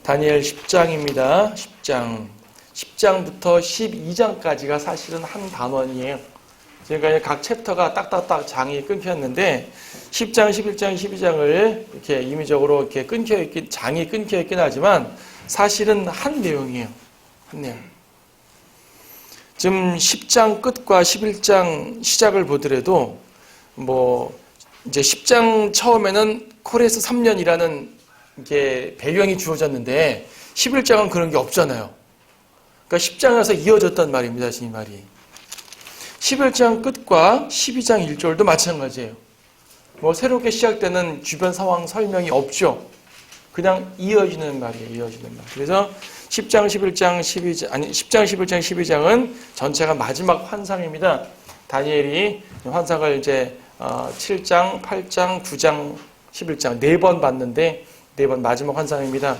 다니엘 10장입니다. 10장부터 12장까지가 사실은 한 단원이에요. 그러니까 각 챕터가 딱딱딱 장이 끊겼는데 10장, 11장, 12장을 이렇게 임의적으로 이렇게 장이 끊겨 있긴 하지만 사실은 한 내용이에요. 한 내용. 지금 10장 끝과 11장 시작을 보더라도 이제 10장 처음에는 코레스 3년이라는 이게 배경이 주어졌는데 11장은 그런 게 없잖아요. 그러니까 10장에서 이어졌단 말입니다. 이 말이. 11장 끝과 12장 1절도 마찬가지예요. 새롭게 시작되는 주변 상황 설명이 없죠. 그냥 이어지는 말이에요. 이어지는 말. 그래서 10장, 11장, 12장은 전체가 마지막 환상입니다. 다니엘이 환상을 이제 7장, 8장, 9장, 11장 4번 봤는데 4번 마지막 환상입니다.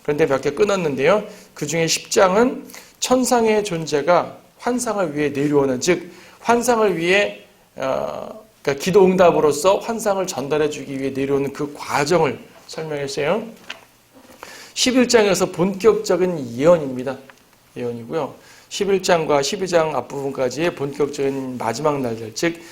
그런데 몇 개 끊었는데요. 그 중에 10장은 천상의 존재가 환상을 위해 내려오는, 즉 환상을 위해 그러니까 기도 응답으로서 환상을 전달해 주기 위해 내려오는 그 과정을 설명했어요. 11장에서 본격적인 예언입니다. 예언이고요. 11장과 12장 앞부분까지의 본격적인 마지막 날들, 즉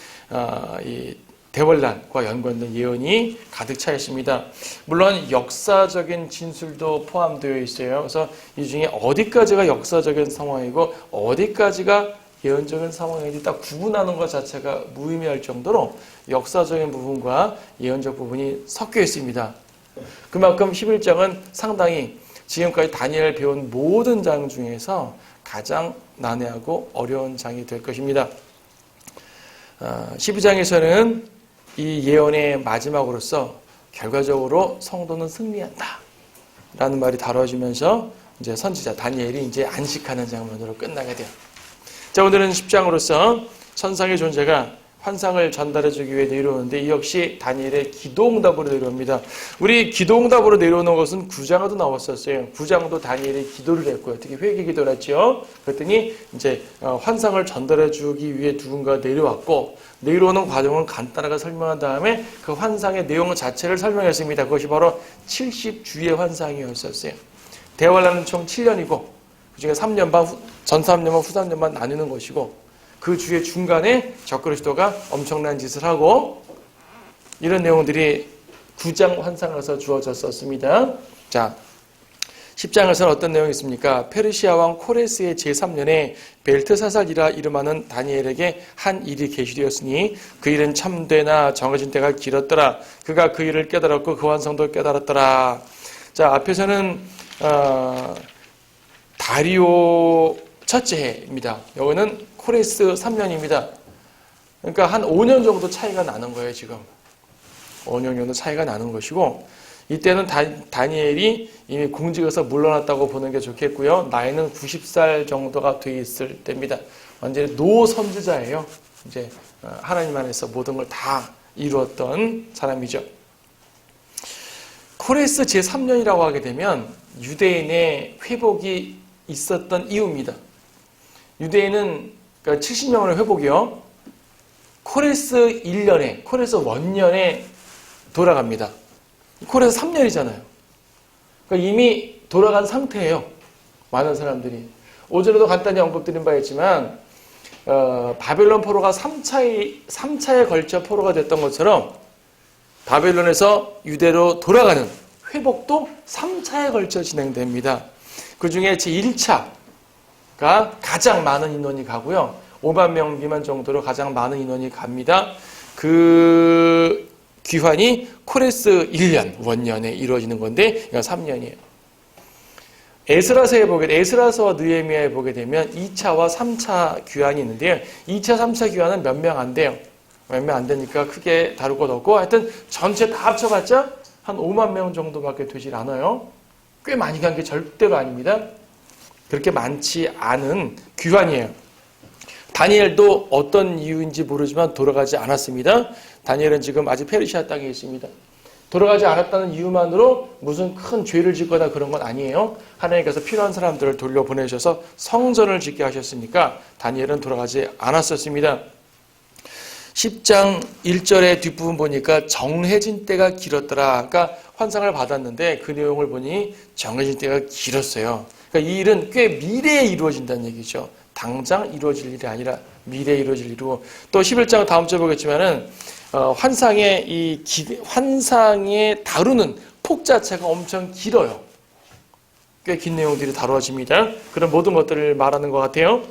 이 대환란과 연관된 예언이 가득 차 있습니다. 물론 역사적인 진술도 포함되어 있어요. 그래서 이 중에 어디까지가 역사적인 상황이고 어디까지가 예언적인 상황인지 딱 구분하는 것 자체가 무의미할 정도로 역사적인 부분과 예언적 부분이 섞여 있습니다. 그만큼 11장은 상당히 지금까지 다니엘을 배운 모든 장 중에서 가장 난해하고 어려운 장이 될 것입니다. 12장에서는 이 예언의 마지막으로서 결과적으로 성도는 승리한다 라는 말이 다뤄지면서 이제 선지자 다니엘이 이제 안식하는 장면으로 끝나게 돼요. 자, 오늘은 10장으로서 천상의 존재가 환상을 전달해주기 위해 내려오는데 이 역시 다니엘의 기도응답으로 내려옵니다. 우리 기도응답으로 내려오는 것은 9장에도 나왔었어요. 9장도 다니엘이 기도를 했고요. 특히 회개 기도를 했죠. 그랬더니 이제 환상을 전달해주기 위해 누군가 내려왔고 내려오는 과정은 간단하게 설명한 다음에 그 환상의 내용 자체를 설명했습니다. 그것이 바로 70주의 환상이었었어요. 대환란은 총 7년이고 그중에 3년 반, 전 3년만 후 3년만 나누는 것이고 그 주의 중간에 적그리스도가 엄청난 짓을 하고 이런 내용들이 9장 환상에서 주어졌었습니다. 자, 10장에서는 어떤 내용이 있습니까? 페르시아 왕 코레스의 제3년에 벨트사살이라 이름하는 다니엘에게 한 일이 계시되었으니 그 일은 참되나 정해진 때가 길었더라. 그가 그 일을 깨달았고 그 환상도 깨달았더라. 자, 앞에서는 다리오 첫째 해입니다. 여기는 코레스 3년입니다. 그러니까 한 5년 정도 차이가 나는 거예요, 지금. 5년 정도 차이가 나는 것이고, 이때는 다니엘이 이미 공직에서 물러났다고 보는 게 좋겠고요. 나이는 90살 정도가 돼 있을 때입니다. 완전히 노선지자예요. 이제 하나님 안에서 모든 걸 다 이루었던 사람이죠. 코레스 제3년이라고 하게 되면 유대인의 회복이 있었던 이유입니다. 유대인은 그러니까 70년의 회복이요. 코레스 1년에, 코레스 원년에 돌아갑니다. 코레스 3년이잖아요. 그러니까 이미 돌아간 상태예요. 많은 사람들이. 오전에도 간단히 언급드린 바 있지만 바벨론 포로가 3차에 걸쳐 포로가 됐던 것처럼 바벨론에서 유대로 돌아가는 회복도 3차에 걸쳐 진행됩니다. 그 중에 제1차가 가장 많은 인원이 가고요. 5만 명 미만 정도로 가장 많은 인원이 갑니다. 그 귀환이 코레스 1년, 원년에 이루어지는 건데 이건 3년이에요. 에스라서와 느헤미야에 보게 되면 2차와 3차 귀환이 있는데요. 2차, 3차 귀환은 몇 명 안 돼요. 몇 명 안 되니까 크게 다룰 것 없고 하여튼 전체 다 합쳐봤자 한 5만 명 정도밖에 되질 않아요. 꽤 많이 간 게 절대가 아닙니다. 그렇게 많지 않은 귀환이에요. 다니엘도 어떤 이유인지 모르지만 돌아가지 않았습니다. 다니엘은 지금 아직 페르시아 땅에 있습니다. 돌아가지 않았다는 이유만으로 무슨 큰 죄를 짓거나 그런 건 아니에요. 하나님께서 필요한 사람들을 돌려보내셔서 성전을 짓게 하셨으니까 다니엘은 돌아가지 않았었습니다. 10장 1절의 뒷부분 보니까 정해진 때가 길었더라. 그러니까 환상을 받았는데 그 내용을 보니 정해진 때가 길었어요. 그러니까 이 일은 꽤 미래에 이루어진다는 얘기죠. 당장 이루어질 일이 아니라 미래에 이루어질 일이고, 또 11장 다음 주에 보겠지만은 환상에 다루는 폭 자체가 엄청 길어요. 꽤 긴 내용들이 다루어집니다. 그런 모든 것들을 말하는 것 같아요.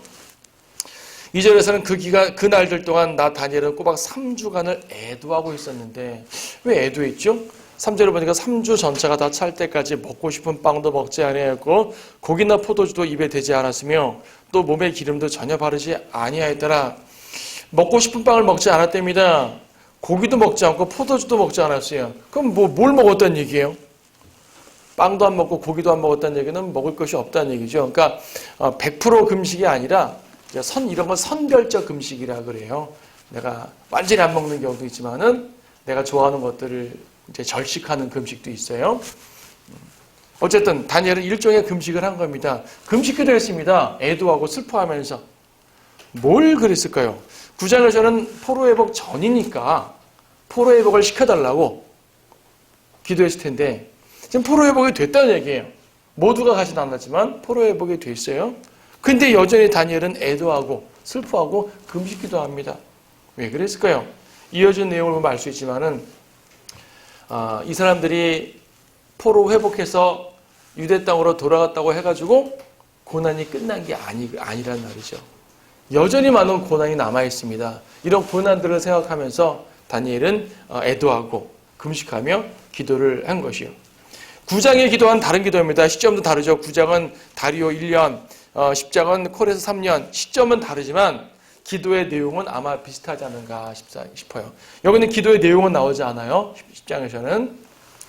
2절에서는 그 날들 동안 나 다니엘은 꼬박 3주간을 애도하고 있었는데, 왜 애도했죠? 3절을 보니까 3주 전체가 다 찰 때까지 먹고 싶은 빵도 먹지 아니하였고 고기나 포도주도 입에 대지 않았으며 또 몸에 기름도 전혀 바르지 아니하였더라. 먹고 싶은 빵을 먹지 않았답니다. 고기도 먹지 않고 포도주도 먹지 않았어요. 그럼 뭘 먹었다는 얘기예요? 빵도 안 먹고 고기도 안 먹었다는 얘기는 먹을 것이 없다는 얘기죠. 그러니까 100% 금식이 아니라 이런 건 선별적 금식이라 그래요. 내가 완전히 안 먹는 경우도 있지만은 내가 좋아하는 것들을 이제 절식하는 금식도 있어요. 어쨌든 다니엘은 일종의 금식을 한 겁니다. 금식기도 했습니다. 애도하고 슬퍼하면서. 뭘 그랬을까요? 9장에서는 포로 회복 전이니까 포로 회복을 시켜달라고 기도했을 텐데 지금 포로 회복이 됐다는 얘기예요. 모두가 가진 않았지만 포로 회복이 됐어요. 근데 여전히 다니엘은 애도하고 슬퍼하고 금식기도 합니다. 왜 그랬을까요? 이어진 내용을 보면 알 수 있지만은 이 사람들이 포로 회복해서 유대 땅으로 돌아갔다고 해가지고 고난이 끝난 게 아니란 말이죠. 여전히 많은 고난이 남아있습니다. 이런 고난들을 생각하면서 다니엘은 애도하고 금식하며 기도를 한 것이요. 9장의 기도와는 다른 기도입니다. 시점도 다르죠. 9장은 다리오 1년, 10장은 콜에서 3년. 시점은 다르지만 기도의 내용은 아마 비슷하지 않은가 싶어요. 여기는 기도의 내용은 나오지 않아요. 10장에서는.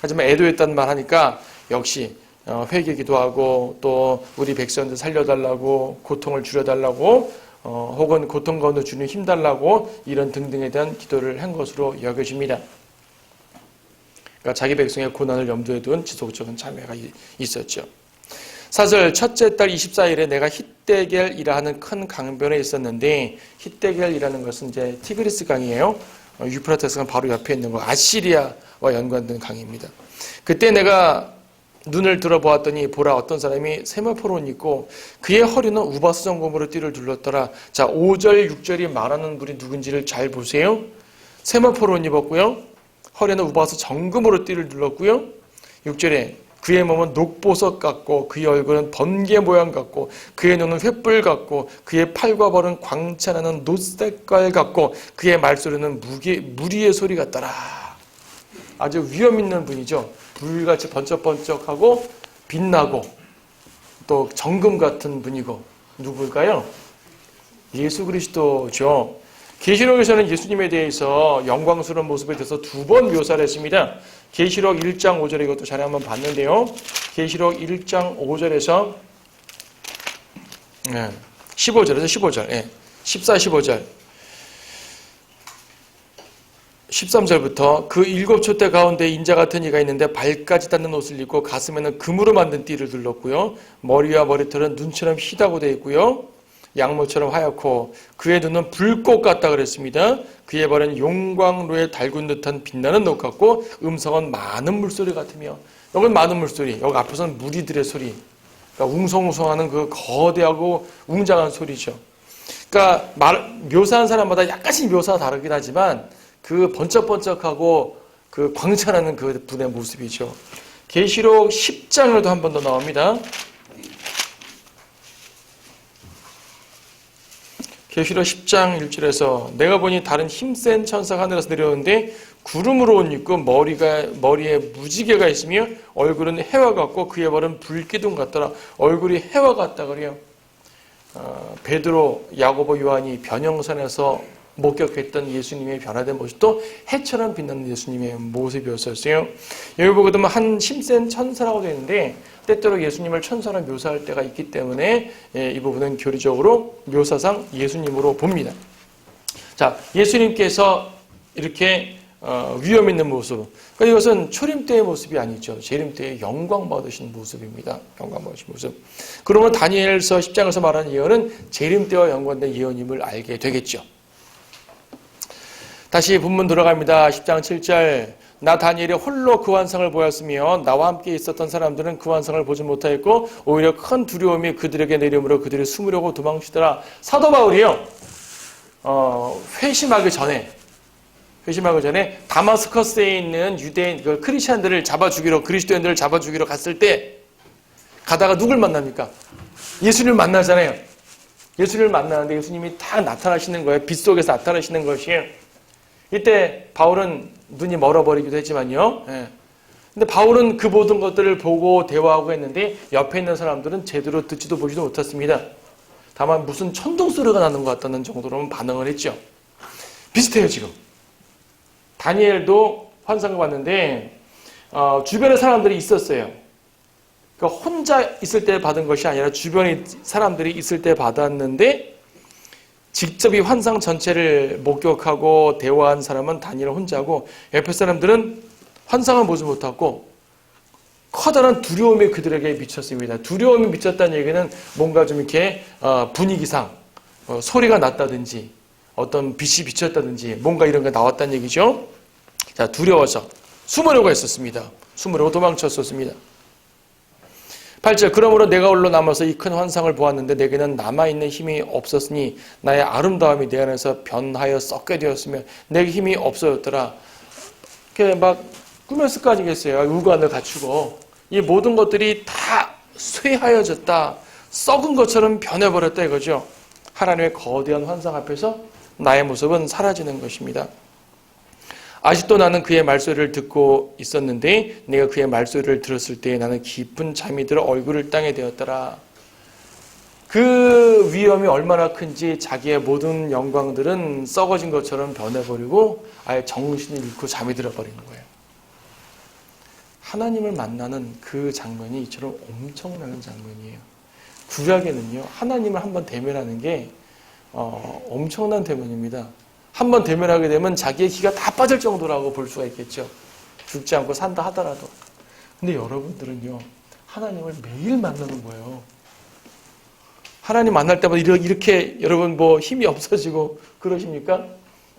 하지만 애도했다는 말 하니까 역시 회개 기도하고 또 우리 백성들 살려달라고 고통을 줄여달라고 혹은 고통 가운데 주는 힘 달라고 이런 등등에 대한 기도를 한 것으로 여겨집니다. 그러니까 자기 백성의 고난을 염두에 둔 지속적인 참여가 있었죠. 4절 첫째 달 24일에 내가 hit대겔이라 하는 큰 강변에 있었는데, hit대겔이라는 것은 이제 티그리스 강이에요. 유프라테스가 바로 옆에 있는 거, 아시리아와 연관된 강입니다. 그때 내가 눈을 들어보았더니 보라, 어떤 사람이 세마포로 옷 입고 그의 허리는 우바스 정금으로 띠를 둘렀더라. 자, 5절 6절이 말하는 분이 누군지를 잘 보세요. 세마포로 옷 입었고요, 허리는 우바스 정금으로 띠를 둘렀고요, 6절에 그의 몸은 녹보석 같고 그의 얼굴은 번개 모양 같고 그의 눈은 횃불 같고 그의 팔과 발은 광채나는 놋색깔 같고 그의 말소리는 무리의 소리 같더라. 아주 위험 있는 분이죠. 불같이 번쩍번쩍하고 빛나고 또 정금 같은 분이고, 누굴까요? 예수 그리스도죠. 계시록에서는 예수님에 대해서 영광스러운 모습에 대해서 2번 묘사를 했습니다. 계시록 1장 5절에 이것도 전에 한번 봤는데요. 계시록 1장 5절에서 15절에서 15절, 14, 15절, 13절부터 그 7촛대 가운데 인자 같은 이가 있는데 발까지 닿는 옷을 입고 가슴에는 금으로 만든 띠를 둘렀고요. 머리와 머리털은 눈처럼 희다고 되어 있고요. 양모처럼 하얗고 그의 눈은 불꽃 같다 그랬습니다. 그의 발은 용광로에 달군 듯한 빛나는 녹 같고 음성은 많은 물소리 같으며, 여긴 많은 물소리, 여기 앞에서는 무리들의 소리, 그러니까 웅성웅성하는 그 거대하고 웅장한 소리죠. 그러니까 묘사한 사람마다 약간씩 묘사가 다르긴 하지만 그 번쩍번쩍하고 그 광찬하는 그 분의 모습이죠. 계시록 10장에도 한 번 더 나옵니다. 계시록 10장 1절에서 내가 보니 다른 힘센 천사가 하늘에서 내려오는데 구름으로 옷 입고 머리에 무지개가 있으며 얼굴은 해와 같고 그의 발은 불기둥 같더라. 얼굴이 해와 같다 그래요. 베드로, 야고보, 요한이 변형산에서 목격했던 예수님의 변화된 모습도 해처럼 빛나는 예수님의 모습이었어요. 여기 보게 되면 한 힘센 천사라고 되어 있는데 때때로 예수님을 천사로 묘사할 때가 있기 때문에 이 부분은 교리적으로 묘사상 예수님으로 봅니다. 자, 예수님께서 이렇게 위험 있는 모습, 그러니까 이것은 초림 때의 모습이 아니죠. 재림 때의 영광 받으신 모습입니다. 영광 받으신 모습. 그러면 다니엘서 10장에서 말하는 예언은 재림 때와 연관된 예언임을 알게 되겠죠. 다시 본문 들어갑니다. 10장 7절. 나 다니엘이 홀로 그 환상을 보았으며 나와 함께 있었던 사람들은 그 환상을 보지 못하였고 오히려 큰 두려움이 그들에게 내림으로 그들이 숨으려고 도망치더라. 사도 바울이요. 회심하기 전에 다마스커스에 있는 유대인 크리스천들을 잡아주기로 그리스도인들을 잡아주기로 갔을 때 가다가 누굴 만납니까? 예수님을 만나잖아요. 예수님을 만나는데 예수님이 딱 나타나시는 거예요. 빛 속에서 나타나시는 것이에요. 이때 바울은 눈이 멀어버리기도 했지만요. 근데 바울은 그 모든 것들을 보고 대화하고 했는데 옆에 있는 사람들은 제대로 듣지도 보지도 못했습니다. 다만 무슨 천둥 소리가 나는 것 같다는 정도로는 반응을 했죠. 비슷해요 지금. 다니엘도 환상을 봤는데 주변에 사람들이 있었어요. 그러니까 혼자 있을 때 받은 것이 아니라 주변에 사람들이 있을 때 받았는데 직접 이 환상 전체를 목격하고 대화한 사람은 다니엘 혼자고 옆에 사람들은 환상을 보지 못하고 커다란 두려움이 그들에게 미쳤습니다. 두려움이 미쳤다는 얘기는 뭔가 좀 이렇게 분위기상 소리가 났다든지 어떤 빛이 비쳤다든지 뭔가 이런 게 나왔다는 얘기죠. 자, 두려워서 숨으려고 했었습니다. 숨으려고 도망쳤었습니다. 8절. 그러므로 내가 홀로 남아서 이 큰 환상을 보았는데 내게는 남아있는 힘이 없었으니 나의 아름다움이 내 안에서 변하여 썩게 되었으며 내게 힘이 없어졌더라. 이렇게 막 꾸몄을 거 아니겠어요. 우관을 갖추고 이 모든 것들이 다 쇠하여졌다. 썩은 것처럼 변해버렸다 이거죠. 하나님의 거대한 환상 앞에서 나의 모습은 사라지는 것입니다. 아직도 나는 그의 말소리를 듣고 있었는데 내가 그의 말소리를 들었을 때 나는 깊은 잠이 들어 얼굴을 땅에 대었더라. 그 위험이 얼마나 큰지 자기의 모든 영광들은 썩어진 것처럼 변해버리고 아예 정신을 잃고 잠이 들어버리는 거예요. 하나님을 만나는 그 장면이 이처럼 엄청난 장면이에요. 구약에는요, 하나님을 한번 대면하는 게 엄청난 대면입니다. 한번 대면하게 되면 자기의 기가 다 빠질 정도라고 볼 수가 있겠죠. 죽지 않고 산다 하더라도. 근데 여러분들은요, 하나님을 매일 만나는 거예요. 하나님 만날 때마다 이렇게 여러분 뭐 힘이 없어지고 그러십니까?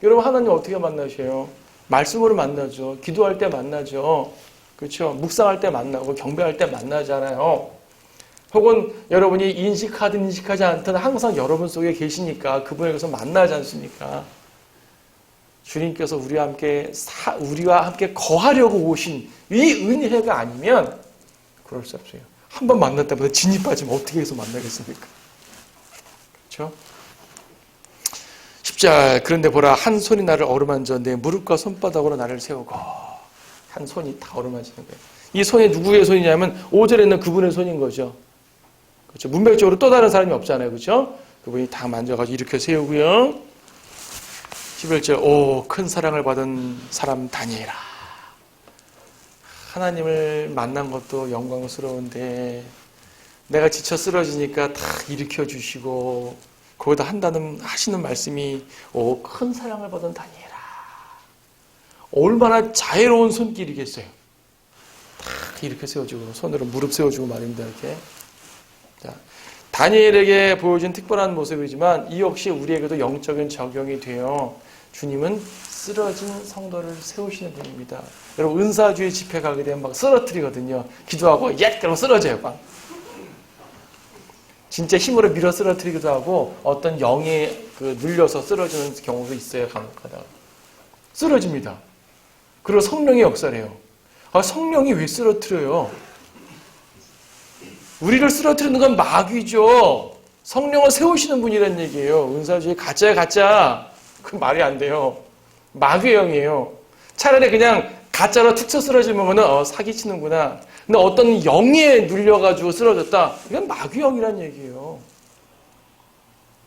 여러분 하나님 어떻게 만나셔요? 말씀으로 만나죠. 기도할 때 만나죠. 그렇죠? 묵상할 때 만나고 경배할 때 만나잖아요. 혹은 여러분이 인식하든 인식하지 않든 항상 여러분 속에 계시니까 그분에게서 만나지 않습니까? 주님께서 우리와 함께 거하려고 오신 이 은혜가 아니면 그럴 수 없어요. 한 번 만날 때마다 진이 빠지면 어떻게 해서 만나겠습니까? 그렇죠? 10절. 그런데 보라, 한 손이 나를 어루만져 내 무릎과 손바닥으로 나를 세우고, 한 손이 다 어루만지는 거예요. 이 손이 누구의 손이냐면 5절에는 그분의 손인 거죠. 그렇죠? 문맥적으로 또 다른 사람이 없잖아요. 그렇죠? 그분이 다 만져가지고 이렇게 세우고요. 11절. 오, 큰 사랑을 받은 사람 다니엘아. 하나님을 만난 것도 영광스러운데 내가 지쳐 쓰러지니까 다 일으켜 주시고 거기다 하시는 말씀이 오, 큰 사랑을 받은 다니엘아. 얼마나 자애로운 손길이겠어요. 다 이렇게 세워주고 손으로 무릎 세워주고 말입니다. 이렇게. 자, 다니엘에게 보여준 특별한 모습이지만 이 역시 우리에게도 영적인 적용이 돼요. 주님은 쓰러진 성도를 세우시는 분입니다. 여러분 은사주의 집회 가게 되면 막 쓰러뜨리거든요. 기도하고 옅! 그러면 쓰러져요. 막. 진짜 힘으로 밀어 쓰러뜨리기도 하고 어떤 영에 눌려서 쓰러지는 경우도 있어요. 간혹가다가. 쓰러집니다. 그리고 성령의 역사래요. 성령이 왜 쓰러뜨려요? 우리를 쓰러뜨리는 건 마귀죠. 성령을 세우시는 분이라는 얘기예요. 은사주의 가짜야 가짜. 그 말이 안 돼요. 마귀의 영이에요. 차라리 그냥 가짜로 툭 쳐 쓰러지면 사기치는구나. 근데 어떤 영에 눌려가지고 쓰러졌다. 이건 마귀 영이란 얘기예요.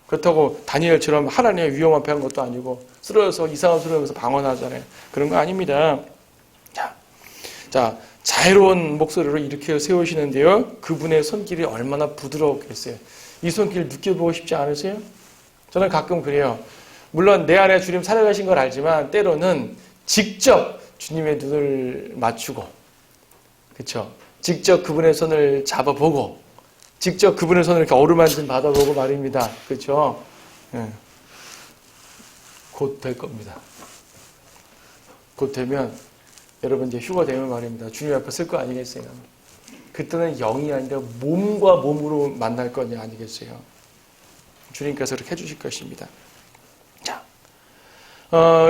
그렇다고 다니엘처럼 하나님의 위험 앞에 한 것도 아니고 쓰러져서 이상한 소리 하면서 방언하잖아요. 그런 거 아닙니다. 자, 자애로운 목소리로 이렇게 세우시는데요. 그분의 손길이 얼마나 부드러웠겠어요. 이 손길 느껴보고 싶지 않으세요? 저는 가끔 그래요. 물론 내 안에 주님 살아가신 걸 알지만 때로는 직접 주님의 눈을 맞추고, 그렇죠? 직접 그분의 손을 잡아보고, 직접 그분의 손을 이렇게 어루만짐 받아보고 말입니다. 그렇죠? 네. 곧 될 겁니다. 곧 되면 여러분 이제 휴가 되면 말입니다. 주님 앞에 쓸 거 아니겠어요? 그때는 영이 아니라 몸과 몸으로 만날 거 아니겠어요? 주님께서 그렇게 해주실 것입니다. 자,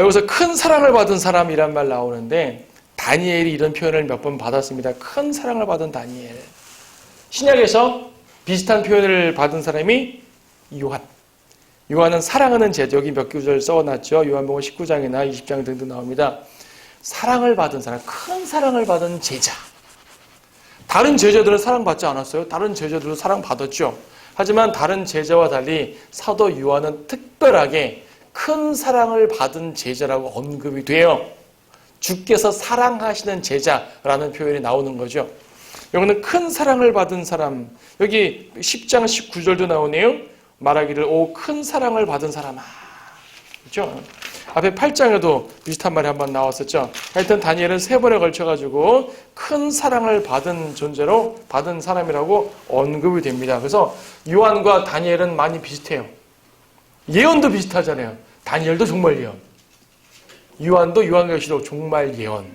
여기서 큰 사랑을 받은 사람이란 말 나오는데 다니엘이 이런 표현을 몇 번 받았습니다. 큰 사랑을 받은 다니엘. 신약에서 비슷한 표현을 받은 사람이 요한. 요한은 사랑하는 제자, 여기 몇 구절 써놨죠. 요한복음 19장이나 20장 등등 나옵니다. 사랑을 받은 사람, 큰 사랑을 받은 제자. 다른 제자들은 사랑받지 않았어요. 다른 제자들도 사랑받았죠. 하지만 다른 제자와 달리 사도 요한은 특별하게 큰 사랑을 받은 제자라고 언급이 돼요. 주께서 사랑하시는 제자라는 표현이 나오는 거죠. 여기는 큰 사랑을 받은 사람, 여기 10장 19절도 나오네요. 말하기를 오 큰 사랑을 받은 사람아. 그렇죠? 앞에 8장에도 비슷한 말이 한번 나왔었죠. 하여튼 다니엘은 3번에 걸쳐가지고 큰 사랑을 받은 존재로 받은 사람이라고 언급이 됩니다. 그래서 요한과 다니엘은 많이 비슷해요. 예언도 비슷하잖아요. 다니엘도 종말 예언. 요한도 요한계시록 종말 예언.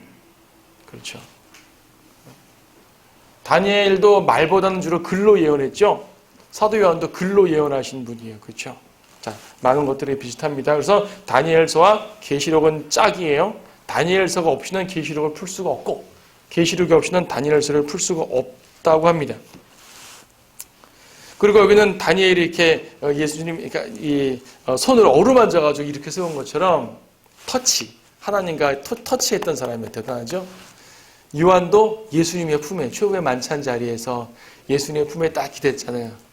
그렇죠. 다니엘도 말보다는 주로 글로 예언했죠. 사도 요한도 글로 예언하신 분이에요. 그렇죠. 자, 많은 것들이 비슷합니다. 그래서 다니엘서와 계시록은 짝이에요. 다니엘서가 없이는 계시록을 풀 수가 없고 계시록이 없이는 다니엘서를 풀 수가 없다고 합니다. 그리고 여기는 다니엘이 이렇게 예수님 그러니까 이 손을 어루만져가지고 이렇게 세운 것처럼 하나님과 터치했던 사람이 대단하죠. 요한도 예수님의 품에 최후의 만찬 자리에서 예수님의 품에 딱 기댔잖아요.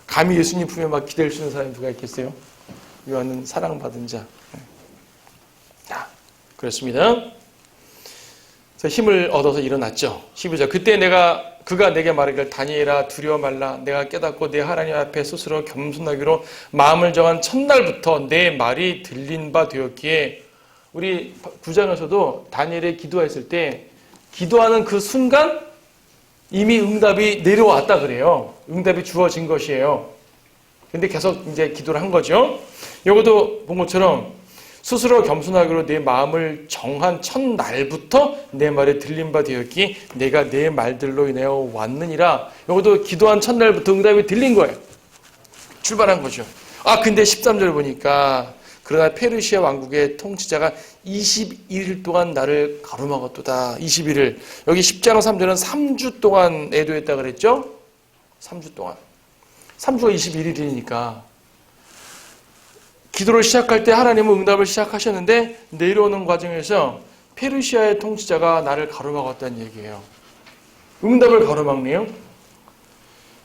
감히 예수님 품에 막 기댈 수 있는 사람이 누가 있겠어요? 요한은 사랑받은 자. 자, 그렇습니다. 그래서 힘을 얻어서 일어났죠. 12절. 그때 그가 내게 말하기를 다니엘아 두려워 말라. 내가 깨닫고 내 하나님 앞에 스스로 겸손하기로 마음을 정한 첫날부터 내 말이 들린 바 되었기에 우리 9장에서도 다니엘이 기도했을 때 기도하는 그 순간 이미 응답이 내려왔다 그래요. 응답이 주어진 것이에요. 근데 계속 이제 기도를 한 거죠. 이것도 본 것처럼 스스로 겸손하기로 내 마음을 정한 첫날부터 내 말에 들린 바 되었기 내가 내 말들로 인하여 왔느니라. 이것도 기도한 첫날부터 응답이 들린 거예요. 출발한 거죠. 근데 13절 보니까 그러나 페르시아 왕국의 통치자가 21일 동안 나를 가로막았도다. 21일. 여기 10장 3절은 3주 동안 애도했다 그랬죠? 3주 동안. 3주가 21일이니까. 기도를 시작할 때 하나님은 응답을 시작하셨는데 내려오는 과정에서 페르시아의 통치자가 나를 가로막았다는 얘기예요. 응답을 가로막네요.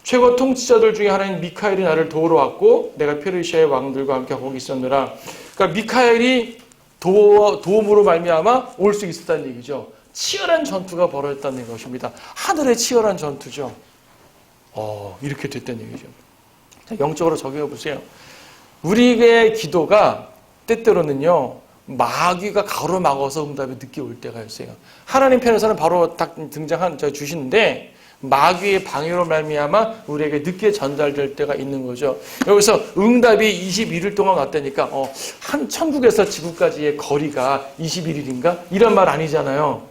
최고 통치자들 중에 하나인 미카엘이 나를 도우러 왔고 내가 페르시아의 왕들과 함께 거기 있었느라. 그러니까 미카엘이 도움으로 말미암아 올 수 있었다는 얘기죠. 치열한 전투가 벌어졌다는 것입니다. 하늘의 치열한 전투죠. 이렇게 됐다는 얘기죠. 자, 영적으로 적용해 보세요. 우리의 기도가 때때로는요 마귀가 가로막아서 응답이 늦게 올 때가 있어요. 하나님 편에서는 바로 딱 주시는데 마귀의 방해로 말미암아 우리에게 늦게 전달될 때가 있는 거죠. 여기서 응답이 21일 동안 왔다니까 한 천국에서 지구까지의 거리가 21일인가? 이런 말 아니잖아요.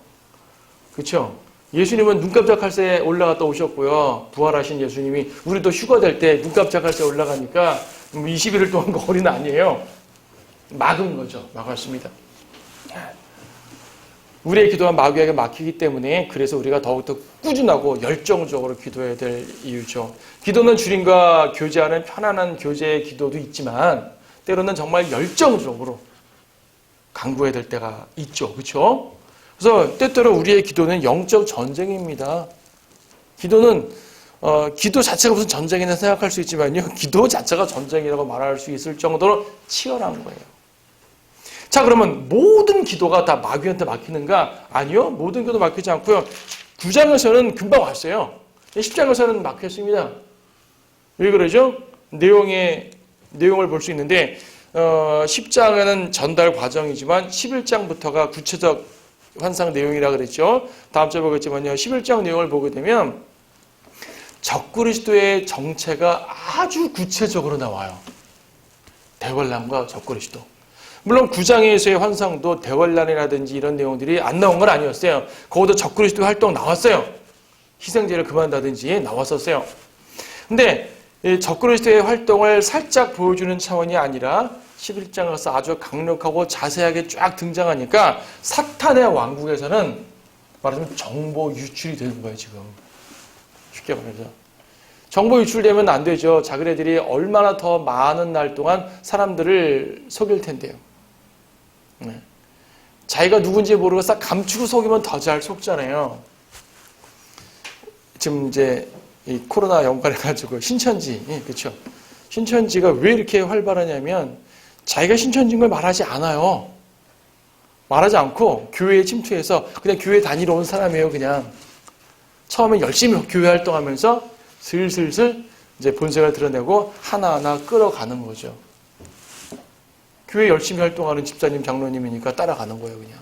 그렇죠? 예수님은 눈 깜짝할 새 올라갔다 오셨고요. 부활하신 예수님이 우리도 휴가 될 때 눈 깜짝할 새 올라가니까 21일 동안 거리는 아니에요. 막은 거죠. 막았습니다. 우리의 기도가 마귀에게 막히기 때문에 그래서 우리가 더욱더 꾸준하고 열정적으로 기도해야 될 이유죠. 기도는 주님과 교제하는 편안한 교제의 기도도 있지만 때로는 정말 열정적으로 간구해야 될 때가 있죠. 그렇죠? 그래서 때때로 우리의 기도는 영적 전쟁입니다. 기도는 기도 자체가 무슨 전쟁이나 생각할 수 있지만요. 기도 자체가 전쟁이라고 말할 수 있을 정도로 치열한 거예요. 자, 그러면 모든 기도가 다 마귀한테 막히는가? 아니요. 모든 기도 막히지 않고요. 9장에서는 금방 왔어요. 10장에서는 막혔습니다. 왜 그러죠? 내용을 볼 수 있는데 10장에는 전달 과정이지만 11장부터가 구체적 환상 내용이라 그랬죠. 다음 주에 보겠지만요. 11장 내용을 보게 되면 적그리스도의 정체가 아주 구체적으로 나와요. 대관람과 적그리스도. 물론 9장에서의 환상도 대환란이라든지 이런 내용들이 안 나온 건 아니었어요. 거기도 적그리스도 활동 나왔어요. 희생제를 그만다든지 나왔었어요. 근데 적그리스도의 활동을 살짝 보여주는 차원이 아니라 11장 가서 아주 강력하고 자세하게 쫙 등장하니까 사탄의 왕국에서는 말하자면 정보 유출이 되는 거예요, 지금. 쉽게 말해서. 정보 유출되면 안 되죠. 자기네들이 얼마나 더 많은 날 동안 사람들을 속일 텐데요. 네. 자기가 누군지 모르고 싹 감추고 속이면 더 잘 속잖아요. 지금 이제 이 코로나 연관해가지고 신천지, 그렇죠? 신천지가 왜 이렇게 활발하냐면 자기가 신천지인 걸 말하지 않아요. 말하지 않고 교회에 침투해서 그냥 교회 다니러 온 사람이에요, 그냥. 처음에 열심히 교회 활동하면서 슬슬슬 이제 본색을 드러내고 하나하나 끌어가는 거죠. 교회 열심히 활동하는 집사님, 장로님이니까 따라가는 거예요, 그냥.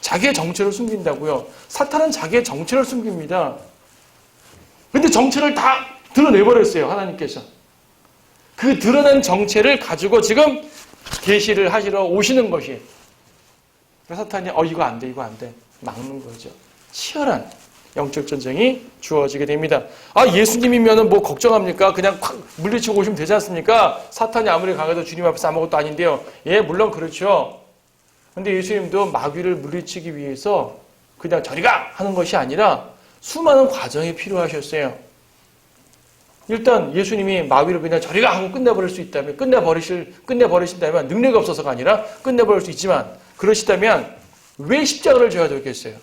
자기의 정체를 숨긴다고요. 사탄은 자기의 정체를 숨깁니다. 근데 정체를 다 드러내버렸어요, 하나님께서. 그 드러낸 정체를 가지고 지금 계시를 하시러 오시는 것이에요. 사탄이 이거 안 돼, 이거 안 돼. 막는 거죠. 치열한 영적 전쟁이 주어지게 됩니다. 예수님이면은 뭐 걱정합니까? 그냥 콱 물리치고 오시면 되지 않습니까? 사탄이 아무리 강해도 주님 앞에서 아무것도 아닌데요. 예, 물론 그렇죠. 근데 예수님도 마귀를 물리치기 위해서 그냥 저리 가! 하는 것이 아니라 수많은 과정이 필요하셨어요. 일단 예수님이 마귀를 그냥 저리 가! 하고 끝내버릴 수 있다면, 끝내버리신다면 능력이 없어서가 아니라 끝내버릴 수 있지만, 그러시다면 왜 십자가를 져야 되겠어요?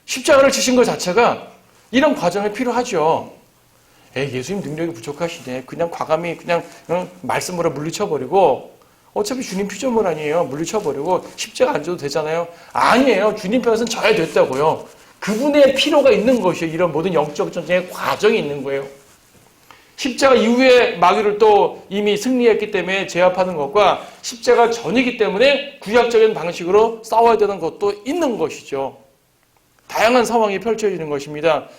십자가를 지신 것 자체가 이런 과정이 필요하죠. 예수님 능력이 부족하시네. 그냥 과감히 그냥 말씀으로 물리쳐버리고 어차피 주님 피조물 아니에요. 물리쳐버리고 십자가 안 져도 되잖아요. 아니에요. 주님 편에서는 져야 됐다고요. 그분의 필요가 있는 것이에요. 이런 모든 영적 전쟁의 과정이 있는 거예요. 십자가 이후에 마귀를 또 이미 승리했기 때문에 제압하는 것과 십자가 전이기 때문에 구약적인 방식으로 싸워야 되는 것도 있는 것이죠. 다양한 상황이 펼쳐지는 것입니다.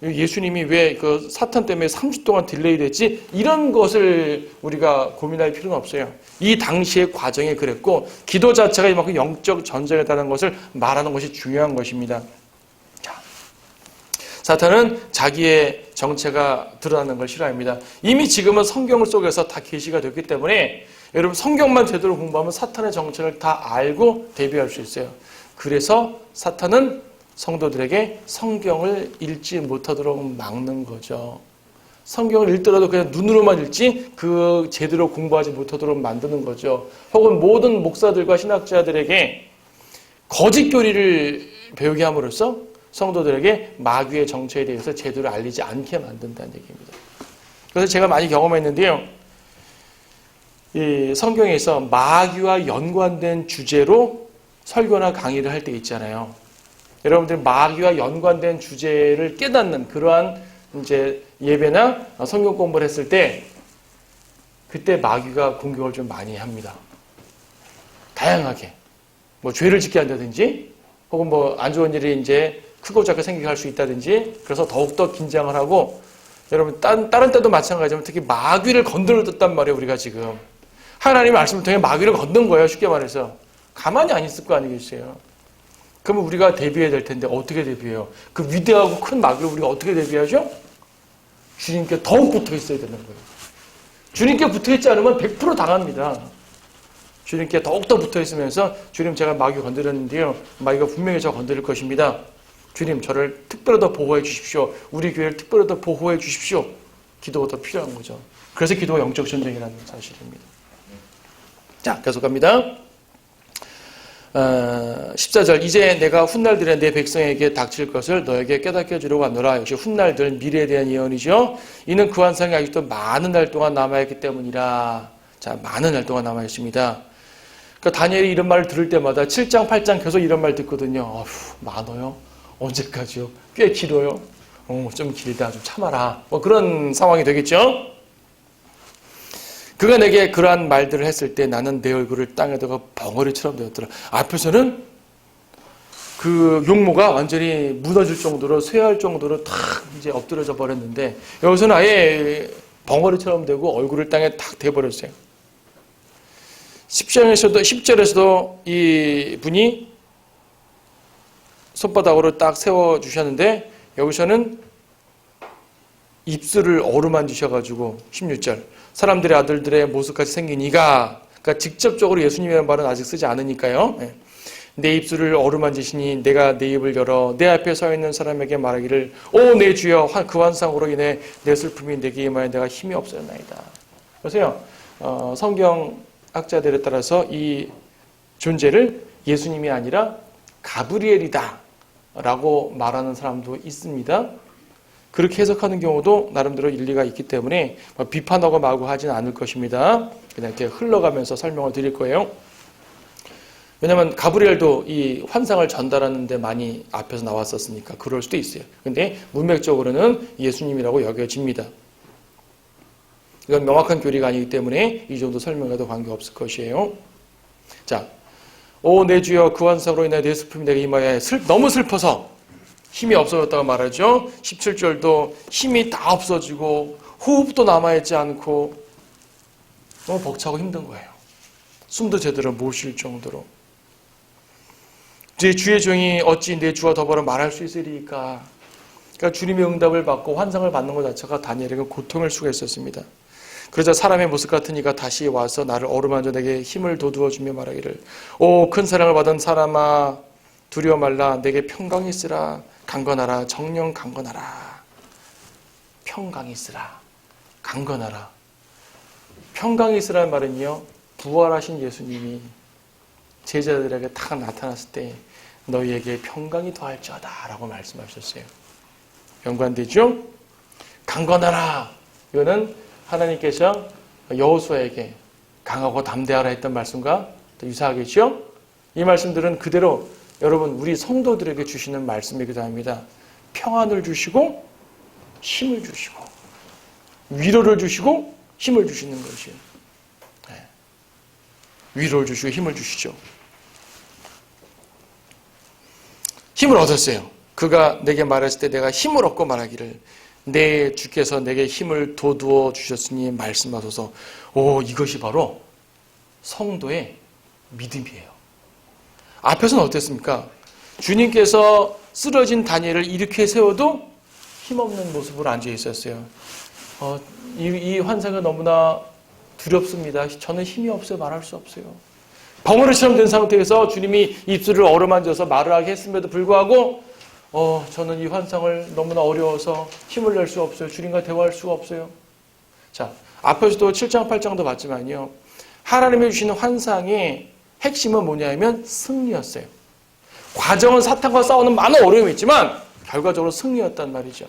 예수님이 왜 그 사탄 때문에 3주 동안 딜레이 됐지? 이런 것을 우리가 고민할 필요는 없어요. 이 당시의 과정이 그랬고 기도 자체가 이만큼 영적 전쟁이라는 것을 말하는 것이 중요한 것입니다. 자, 사탄은 자기의 정체가 드러나는 걸 싫어합니다. 이미 지금은 성경 속에서 다 계시가 됐기 때문에 여러분 성경만 제대로 공부하면 사탄의 정체를 다 알고 대비할 수 있어요. 그래서 사탄은 성도들에게 성경을 읽지 못하도록 막는 거죠. 성경을 읽더라도 그냥 눈으로만 읽지 그 제대로 공부하지 못하도록 만드는 거죠. 혹은 모든 목사들과 신학자들에게 거짓 교리를 배우게 함으로써 성도들에게 마귀의 정체에 대해서 제대로 알리지 않게 만든다는 얘기입니다. 그래서 제가 많이 경험했는데요. 이 성경에서 마귀와 연관된 주제로 설교나 강의를 할 때 있잖아요. 여러분들 마귀와 연관된 주제를 깨닫는 그러한 이제 예배나 성경 공부를 했을 때 그때 마귀가 공격을 좀 많이 합니다. 다양하게. 뭐 죄를 짓게 한다든지 혹은 뭐 안 좋은 일이 이제 크고 작게 생기게 할 수 있다든지 그래서 더욱더 긴장을 하고 여러분 다른 때도 마찬가지지만 특히 마귀를 건드렸단 말이에요. 우리가 지금. 하나님의 말씀을 통해 마귀를 건든 거예요. 쉽게 말해서. 가만히 안 있을 거 아니겠어요. 그러면 우리가 대비해야 될 텐데 어떻게 대비해요? 그 위대하고 큰 마귀를 우리가 어떻게 대비하죠? 주님께 더욱 붙어 있어야 되는 거예요. 주님께 붙어 있지 않으면 100% 당합니다. 주님께 더욱더 붙어 있으면서 주님 제가 마귀 건드렸는데요. 마귀가 분명히 저 건드릴 것입니다. 주님 저를 특별히 더 보호해 주십시오. 우리 교회를 특별히 더 보호해 주십시오. 기도가 더 필요한 거죠. 그래서 기도가 영적 전쟁이라는 사실입니다. 자, 계속 갑니다. 14절 이제 내가 훗날들에 내 백성에게 닥칠 것을 너에게 깨닫게 해주려고 하노라. 역시 훗날들 미래에 대한 예언이죠. 이는 그 환상이 아직도 많은 날 동안 남아있기 때문이라. 자, 많은 날 동안 남아있습니다. 그러니까 다니엘이 이런 말을 들을 때마다 7장 8장 계속 이런 말 듣거든요. 많아요? 언제까지요? 꽤 길어요? 좀 길다. 좀 참아라. 뭐 그런 상황이 되겠죠. 그가 내게 그러한 말들을 했을 때 나는 내 얼굴을 땅에다가 벙어리처럼 되었더라. 앞에서는 그 용모가 완전히 무너질 정도로 쇠할 정도로 탁 이제 엎드려져 버렸는데 여기서는 아예 벙어리처럼 되고 얼굴을 땅에 탁 대버렸어요. 10절에서도 이 분이 손바닥으로 딱 세워주셨는데 여기서는 입술을 어루만지셔가지고 16절 사람들의 아들들의 모습같이 생긴 이가, 그러니까 직접적으로 예수님이라는 말은 아직 쓰지 않으니까요. 내 입술을 어루만지시니 내가 내 입을 열어 내 앞에 서 있는 사람에게 말하기를 오 내 주여 그 환상으로 인해 내 슬픔이 내게 임하여 내가 힘이 없었나이다. 그래서요 성경학자들에 따라서 이 존재를 예수님이 아니라 가브리엘이다 라고 말하는 사람도 있습니다. 그렇게 해석하는 경우도 나름대로 일리가 있기 때문에 비판하고 마구 하지는 않을 것입니다. 그냥 이렇게 흘러가면서 설명을 드릴 거예요. 왜냐하면 가브리엘도 이 환상을 전달하는 데 많이 앞에서 나왔었으니까 그럴 수도 있어요. 근데 문맥적으로는 예수님이라고 여겨집니다. 이건 명확한 교리가 아니기 때문에 이 정도 설명해도 관계없을 것이에요. 자, 오 내 주여 그 환상으로 인해 내 슬픔이 내게 임하여 너무 슬퍼서 힘이 없어졌다고 말하죠. 17절도 힘이 다 없어지고 호흡도 남아있지 않고 너무 벅차고 힘든 거예요. 숨도 제대로 못 쉴 정도로. 주의 종이 어찌 내 주와 더불어 말할 수 있으리까. 그러니까 주님의 응답을 받고 환상을 받는 것 자체가 다니엘에게 고통일 수가 있었습니다. 그러자 사람의 모습 같은 이가 다시 와서 나를 어루만져 내게 힘을 돋우어주며 말하기를 오 큰 사랑을 받은 사람아 두려워 말라 내게 평강이 있으라 강건하라 정령 강건하라. 평강이 있으라 강건하라. 평강이 있으라는 말은요 부활하신 예수님이 제자들에게 딱 나타났을 때 너희에게 평강이 더할지어다 라고 말씀하셨어요. 연관되죠? 강건하라. 이거는 하나님께서 여호수아에게 강하고 담대하라 했던 말씀과 또 유사하겠죠? 이 말씀들은 그대로 여러분 우리 성도들에게 주시는 말씀이기도 합니다. 평안을 주시고 힘을 주시고 위로를 주시고 힘을 주시는 것이에요. 네. 위로를 주시고 힘을 주시죠. 힘을 얻었어요. 그가 내게 말했을 때 내가 힘을 얻고 말하기를 내 주께서 내게 힘을 돋우어 주셨으니 말씀하소서. 오, 이것이 바로 성도의 믿음이에요. 앞에서는 어땠습니까? 주님께서 쓰러진 다니엘을 이렇게 세워도 힘없는 모습으로 앉아 있었어요. 이 환상이 너무나 두렵습니다. 저는 힘이 없어요. 말할 수 없어요. 벙어리처럼 된 상태에서 주님이 입술을 어루만져서 말을 하게 했음에도 불구하고 저는 이 환상을 너무나 어려워서 힘을 낼 수 없어요. 주님과 대화할 수가 없어요. 자, 앞에서도 7장, 8장도 봤지만요. 하나님이 주시는 환상의 핵심은 뭐냐면 승리였어요. 과정은 사탄과 싸우는 많은 어려움이 있지만 결과적으로 승리였단 말이죠.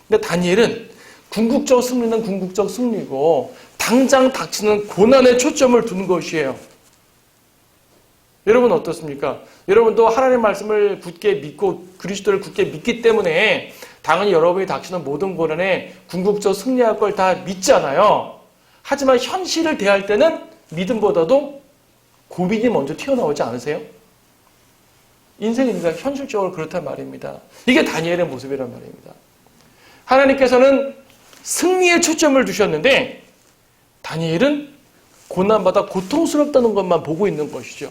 근데 다니엘은 궁극적 승리는 궁극적 승리고 당장 닥치는 고난에 초점을 두는 것이에요. 여러분 어떻습니까? 여러분도 하나님의 말씀을 굳게 믿고 그리스도를 굳게 믿기 때문에 당연히 여러분이 닥치는 모든 고난에 궁극적 승리할 걸 다 믿잖아요. 하지만 현실을 대할 때는 믿음보다도 고민이 먼저 튀어나오지 않으세요? 인생이니까 현실적으로 그렇단 말입니다. 이게 다니엘의 모습이란 말입니다. 하나님께서는 승리에 초점을 두셨는데 다니엘은 고난받아 고통스럽다는 것만 보고 있는 것이죠.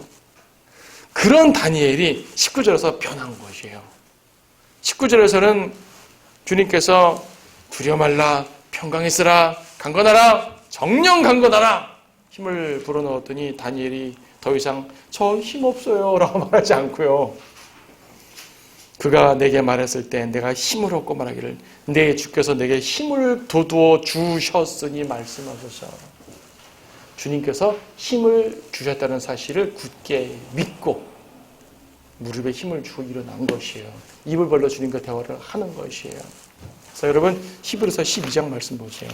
그런 다니엘이 19절에서 변한 것이에요. 19절에서는 주님께서 두려워 말라, 평강히 있으라, 강건하라, 정령 강건하라 힘을 불어넣었더니 다니엘이 더 이상 저 힘없어요 라고 말하지 않고요. 그가 내게 말했을 때 내가 힘을 얻고 말하기를 내 주께서 내게 힘을 돋우어 주셨으니 말씀하소서. 주님께서 힘을 주셨다는 사실을 굳게 믿고 무릎에 힘을 주고 일어난 것이에요. 입을 벌려 주님과 대화를 하는 것이에요. 그래서 여러분 히브리서 12장 말씀 보세요.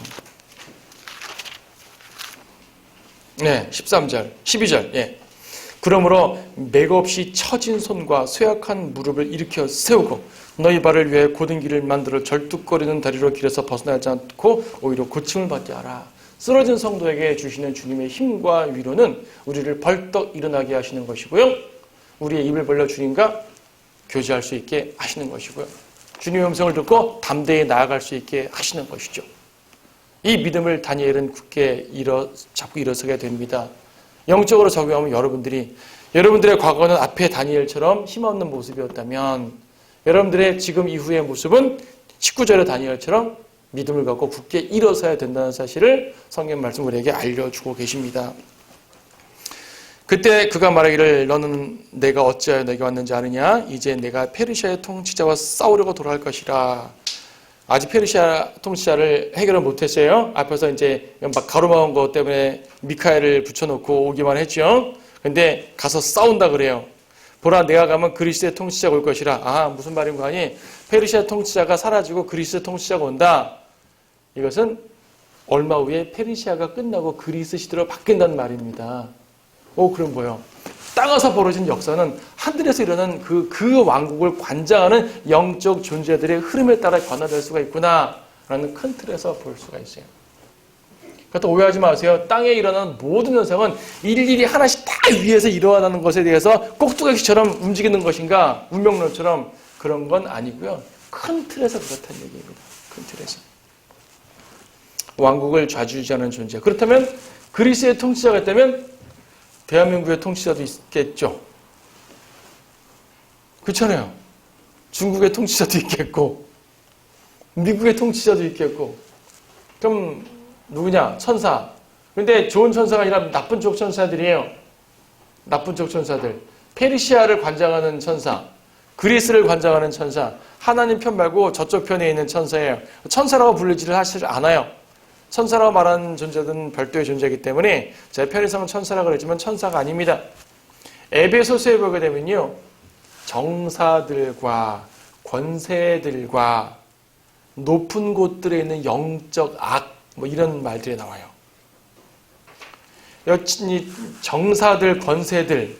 네, 13절, 12절. 예. 그러므로 맥없이 처진 손과 쇠약한 무릎을 일으켜 세우고 너희 발을 위해 곧은 길을 만들어 절뚝거리는 다리로 길에서 벗어나지 않고 오히려 고침을 받게 하라. 쓰러진 성도에게 주시는 주님의 힘과 위로는 우리를 벌떡 일어나게 하시는 것이고요. 우리의 입을 벌려 주님과 교제할 수 있게 하시는 것이고요. 주님의 음성을 듣고 담대히 나아갈 수 있게 하시는 것이죠. 이 믿음을 다니엘은 굳게 잡고 일어서게 됩니다. 영적으로 적용하면 여러분들의 과거는 앞에 다니엘처럼 힘없는 모습이었다면 여러분들의 지금 이후의 모습은 19절의 다니엘처럼 믿음을 갖고 굳게 일어서야 된다는 사실을 성경 말씀 우리에게 알려주고 계십니다. 그때 그가 말하기를 너는 내가 어찌하여 내게 왔는지 아느냐? 이제 내가 페르시아의 통치자와 싸우려고 돌아갈 것이라. 아직 페르시아 통치자를 해결을 못했어요. 앞에서 이제 막 가로막은 것 때문에 미카엘을 붙여놓고 오기만 했죠. 근데 가서 싸운다 그래요. 보라, 내가 가면 그리스의 통치자가 올 것이라. 아, 무슨 말인가 하니 페르시아 통치자가 사라지고 그리스의 통치자가 온다. 이것은 얼마 후에 페르시아가 끝나고 그리스 시대로 바뀐다는 말입니다. 그럼 뭐요? 땅에서 벌어진 역사는 하늘에서 일어난 그 왕국을 관장하는 영적 존재들의 흐름에 따라 변화될 수가 있구나라는 큰 틀에서 볼 수가 있어요. 그러니까 오해하지 마세요. 땅에 일어나는 모든 현상은 일일이 하나씩 다 위에서 일어나는 것에 대해서 꼭두각시처럼 움직이는 것인가, 운명론처럼 그런 건 아니고요. 큰 틀에서 그렇다는 얘기입니다. 큰 틀에서. 왕국을 좌지우지하는 존재. 그렇다면 그리스의 통치자가 있다면 대한민국의 통치자도 있겠죠. 그렇잖아요. 중국의 통치자도 있겠고 미국의 통치자도 있겠고. 그럼 누구냐? 천사. 근데 좋은 천사가 아니라 나쁜 쪽 천사들이에요. 나쁜 쪽 천사들. 페르시아를 관장하는 천사, 그리스를 관장하는 천사, 하나님 편 말고 저쪽 편에 있는 천사예요. 천사라고 불리지를 사실 않아요. 천사라고 말하는 존재들은 별도의 존재이기 때문에 제가 편의상은 천사라고 그랬지만 천사가 아닙니다. 에베소서에 보게 되면요. 정사들과 권세들과 높은 곳들에 있는 영적 악, 이런 말들이 나와요. 이 정사들, 권세들,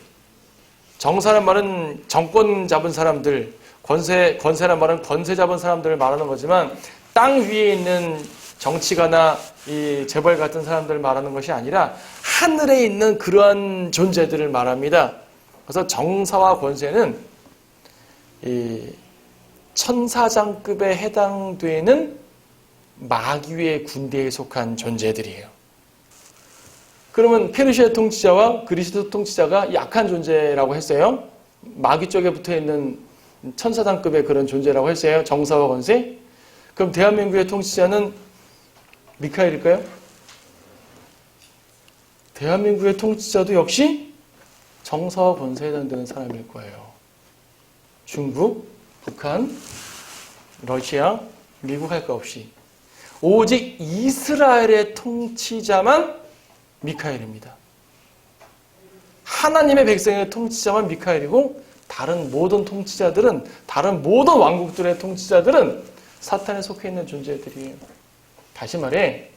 정사란 말은 정권 잡은 사람들, 권세란 말은 권세 잡은 사람들을 말하는 거지만 땅 위에 있는 정치가나 이 재벌 같은 사람들을 말하는 것이 아니라 하늘에 있는 그러한 존재들을 말합니다. 그래서 정사와 권세는 이 천사장급에 해당되는 마귀의 군대에 속한 존재들이에요. 그러면 페르시아 통치자와 그리스도 통치자가 약한 존재라고 했어요. 마귀 쪽에 붙어있는 천사장급의 그런 존재라고 했어요. 정사와 권세. 그럼 대한민국의 통치자는 미카엘일까요? 대한민국의 통치자도 역시 정사와 권세에 해당되는 사람일 거예요. 중국, 북한, 러시아, 미국 할 거 없이 오직 이스라엘의 통치자만 미카엘입니다. 하나님의 백성의 통치자만 미카엘이고 다른 모든 통치자들은, 다른 모든 왕국들의 통치자들은 사탄에 속해 있는 존재들이에요. 다시 말해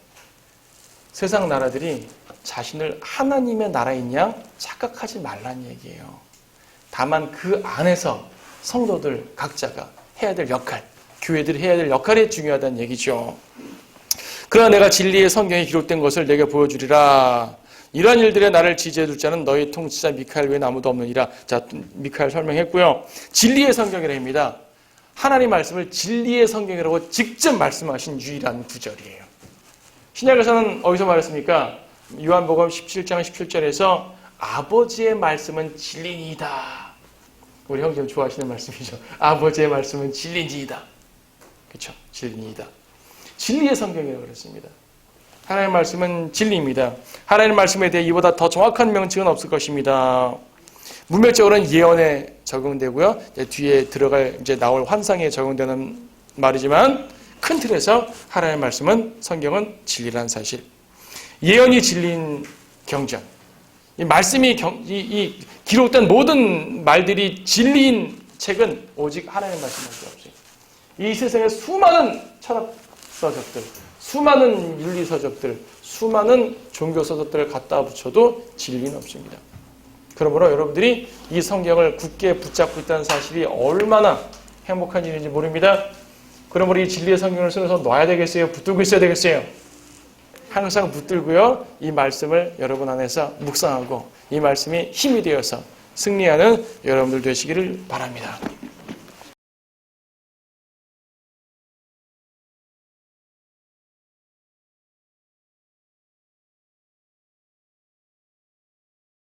세상 나라들이 자신을 하나님의 나라인 양 착각하지 말라는 얘기예요. 다만 그 안에서 성도들 각자가 해야 될 역할, 교회들이 해야 될 역할이 중요하다는 얘기죠. 그러나 내가 진리의 성경에 기록된 것을 내게 보여주리라. 이러한 일들에 나를 지지해 줄 자는 너희 통치자 미카엘 외에 아무도 없느니라. 자, 미카엘 설명했고요. 진리의 성경이라 합니다. 하나님 말씀을 진리의 성경이라고 직접 말씀하신 유일한 구절이에요. 신약에서는 어디서 말했습니까? 요한복음 17장 17절에서 아버지의 말씀은 진리니이다. 우리 형제님 좋아하시는 말씀이죠. 아버지의 말씀은 진리니이다. 그렇죠? 진리니이다. 진리의 성경이라고 그랬습니다. 하나님의 말씀은 진리입니다. 하나님의 말씀에 대해 이보다 더 정확한 명칭은 없을 것입니다. 문맥적으로는 예언에 적용되고요. 뒤에 나올 환상에 적용되는 말이지만 큰 틀에서 하나님의 말씀은, 성경은 진리라는 사실. 예언이 진리인 경전. 이 말씀이 이 기록된 모든 말들이 진리인 책은 오직 하나님의 말씀밖에 없어요. 이 세상에 수많은 철학 서적들, 수많은 윤리 서적들, 수많은 종교 서적들을 갖다 붙여도 진리는 없습니다. 그러므로 여러분들이 이 성경을 굳게 붙잡고 있다는 사실이 얼마나 행복한 일인지 모릅니다. 그러므로 이 진리의 성경을 손에서 놔야 되겠어요? 붙들고 있어야 되겠어요? 항상 붙들고요. 이 말씀을 여러분 안에서 묵상하고 이 말씀이 힘이 되어서 승리하는 여러분들 되시기를 바랍니다.